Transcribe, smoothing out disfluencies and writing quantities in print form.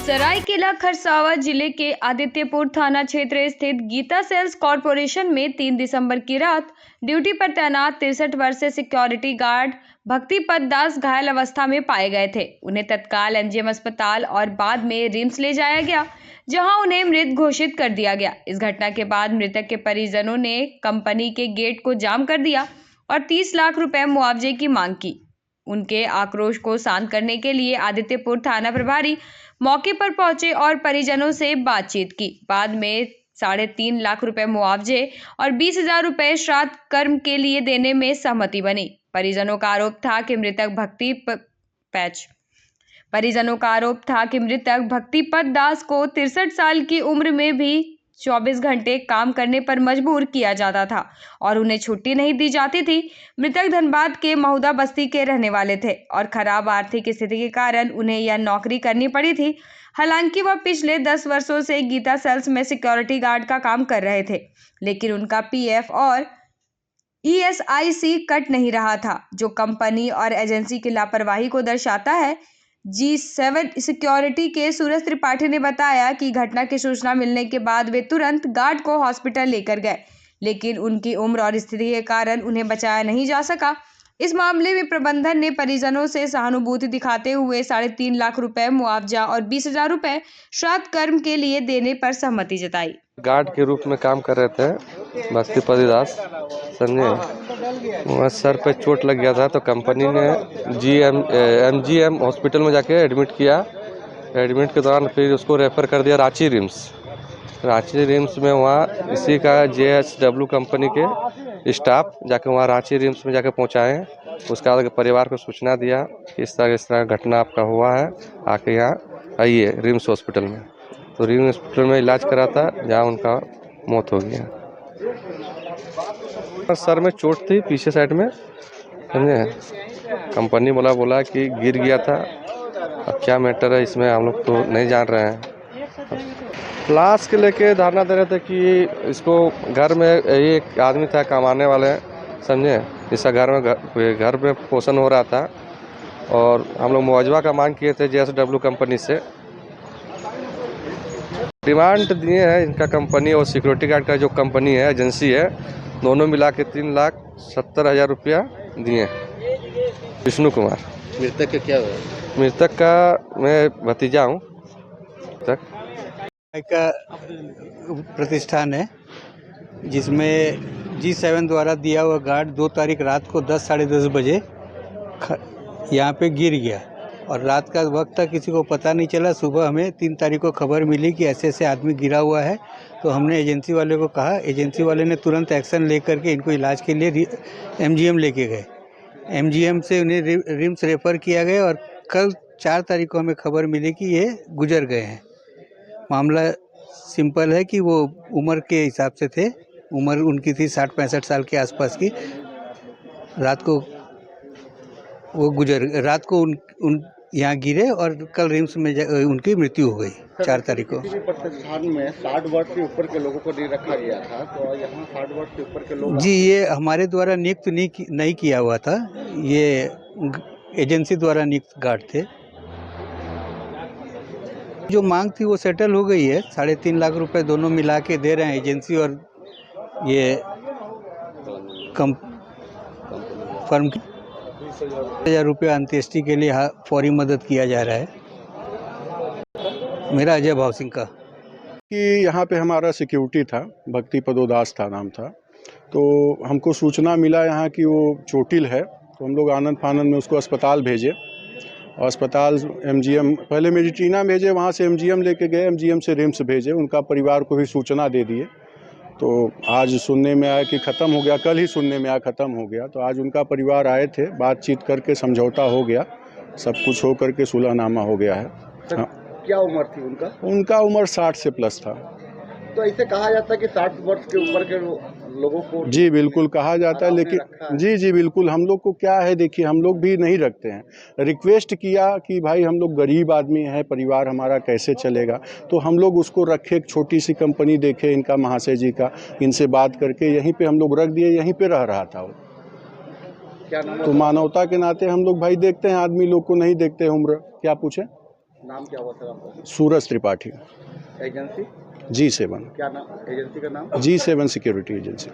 सरायकेला खरसावां जिले के आदित्यपुर थाना क्षेत्र स्थित गीता सेल्स कॉरपोरेशन में 3 दिसंबर की रात ड्यूटी पर तैनात 63 वर्षीय सिक्योरिटी गार्ड भक्तिपत दास घायल अवस्था में पाए गए थे। उन्हें तत्काल एमजीएम अस्पताल और बाद में रिम्स ले जाया गया, जहां उन्हें मृत घोषित कर दिया गया। इस घटना के बाद मृतक के परिजनों ने कंपनी के गेट को जाम कर दिया और 30 लाख रुपए मुआवजे की मांग की। उनके आक्रोश को शांत करने के लिए आदित्यपुर थाना प्रभारी मौके पर पहुंचे और परिजनों से बातचीत की। बाद में 3.5 लाख रुपए मुआवजे और 20,000 रुपए श्राद्ध कर्म के लिए देने में सहमति बनी। परिजनों का आरोप था कि मृतक भक्तिपत दास को 63 साल की उम्र में भी 24 घंटे काम करने पर मजबूर किया जाता था और उन्हें छुट्टी नहीं दी जाती थी। मृतक धनबाद के महुदा बस्ती के रहने वाले थे और खराब आर्थिक स्थिति के कारण उन्हें यह नौकरी करनी पड़ी थी। हालांकि वह पिछले 10 वर्षों से गीता सेल्स में सिक्योरिटी गार्ड का काम कर रहे थे, लेकिन उनका पीएफ और ईएसआईसी कट नहीं रहा था, जो कंपनी और एजेंसी की लापरवाही को दर्शाता है। G7 सिक्योरिटी के सूरज त्रिपाठी ने बताया कि घटना की सूचना मिलने के बाद वे तुरंत गार्ड को हॉस्पिटल लेकर गए, लेकिन उनकी उम्र और स्थिति के कारण उन्हें बचाया नहीं जा सका। इस मामले में प्रबंधन ने परिजनों से सहानुभूति दिखाते हुए 3.5 लाख रुपए मुआवजा और 20,000 रुपए श्राद्ध कर्म के लिए देने पर सहमति जताई। गार्ड के रूप में काम कर रहे थे भक्तिपत दास, समझे। वहाँ सर पे चोट लग गया था तो कंपनी ने एमजीएम हॉस्पिटल में जाके एडमिट किया। एडमिट के दौरान फिर उसको रेफर कर दिया रांची रिम्स में। वहाँ इसी का जेएसडब्ल्यू कंपनी के स्टाफ जाके वहाँ रांची रिम्स में जाके पहुँचाए। उसके बाद परिवार को सूचना दिया कि इस तरह घटना आपका हुआ है, आके यहाँ आइए रिम्स हॉस्पिटल में। तो रिम्स हॉस्पिटल में इलाज करा था, जहाँ उनका मौत हो गया। सर में चोट थी पीछे साइड में, समझे। कंपनी बोला कि गिर गया था। अब क्या मैटर है इसमें हम लोग तो नहीं जान रहे हैं। क्लास के लेके धारणा दे रहे थे कि इसको घर में एक आदमी था कमाने वाले, समझे। इसका घर में पोषण हो रहा था और हम लोग मुआवजा का मांग किए थे जेएसडब्ल्यू कंपनी से। डिमांड दिए हैं इनका कंपनी और सिक्योरिटी गार्ड का जो कंपनी है, एजेंसी है, दोनों मिला के 3,70,000 रुपया दिए। विष्णु कुमार। मृतक का क्या हुआ? मृतक का मैं भतीजा हूँ। का प्रतिष्ठान है जिसमें G7 द्वारा दिया हुआ गार्ड 2 तारीख रात को 10 साढ़े 10 बजे यहाँ पे गिर गया और रात का वक्त था, किसी को पता नहीं चला। सुबह हमें 3 तारीख को खबर मिली कि ऐसे ऐसे आदमी गिरा हुआ है, तो हमने एजेंसी वाले को कहा। एजेंसी वाले ने तुरंत एक्शन लेकर के इनको इलाज के लिए एमजीएम लेके गए। एमजीएम से उन्हें रिम्स रेफ़र किया गया और कल 4 तारीख को हमें खबर मिली कि ये गुजर गए हैं। मामला सिंपल है कि वो उम्र के हिसाब से थे, उम्र उनकी थी 60-65 साल के आसपास की। रात को उन यहाँ गिरे और कल रिम्स में उनकी मृत्यु हो गई 4 तारीख को। किसी भी प्रतिष्ठान में 60 वर्ष से ऊपर के लोगों को नहीं रखा गया था, तो यहाँ 60 वर्ष से ऊपर के लोग। जी, ये हमारे द्वारा नियुक्त नहीं किया हुआ था, ये एजेंसी द्वारा नियुक्त गार्ड थे। जो मांग थी वो सेटल हो गई है। 3.5 लाख रुपए दोनों मिला के दे रहे हैं, एजेंसी और ये फर्म की। 20,000 रुपये अंत्येष्टि के लिए फौरी मदद किया जा रहा है। मेरा अजय भाव सिंह का कि यहाँ पे हमारा सिक्योरिटी था, भक्तिपत दास था नाम था। तो हमको सूचना मिला यहाँ कि वो चोटिल है, तो हम लोग आनंद फानंद में उसको अस्पताल भेजे। अस्पताल एमजीएम पहले मेडिटीना भेजे, वहाँ से एमजीएम लेके गए, एमजीएम से रिम्स भेजे। उनका परिवार को भी सूचना दे दिए। तो आज सुनने में आया कि ख़त्म हो गया, कल ही सुनने में आया ख़त्म हो गया। तो आज उनका परिवार आए थे, बातचीत करके समझौता हो गया, सब कुछ हो करके सुलहनामा हो गया है। हाँ। क्या उम्र थी उनका? उनका उम्र 60 से प्लस था। तो ऐसे कहा जाता है कि 60 वर्ष के ऊपर के लोगों को। जी बिल्कुल कहा जाता है, लेकिन जी बिल्कुल हम लोग को क्या है, देखिए हम लोग भी नहीं रखते हैं। रिक्वेस्ट किया कि भाई हम लोग गरीब आदमी हैं, परिवार हमारा कैसे चलेगा, तो हम लोग उसको रखे। एक छोटी सी कंपनी देखे इनका महाशय जी का, इनसे बात करके यहीं पे हम लोग रख दिए, यहीं पे रह रहा था वो। क्या नाम? तो मानवता के नाते हम लोग भाई देखते हैं, आदमी लोग को नहीं देखते उम्र। क्या पूछे? नाम क्या हुआ सर आपका? सूरज त्रिपाठी, एजेंसी G7, क्या नाम? एजेंसी का नाम? G7 security agency.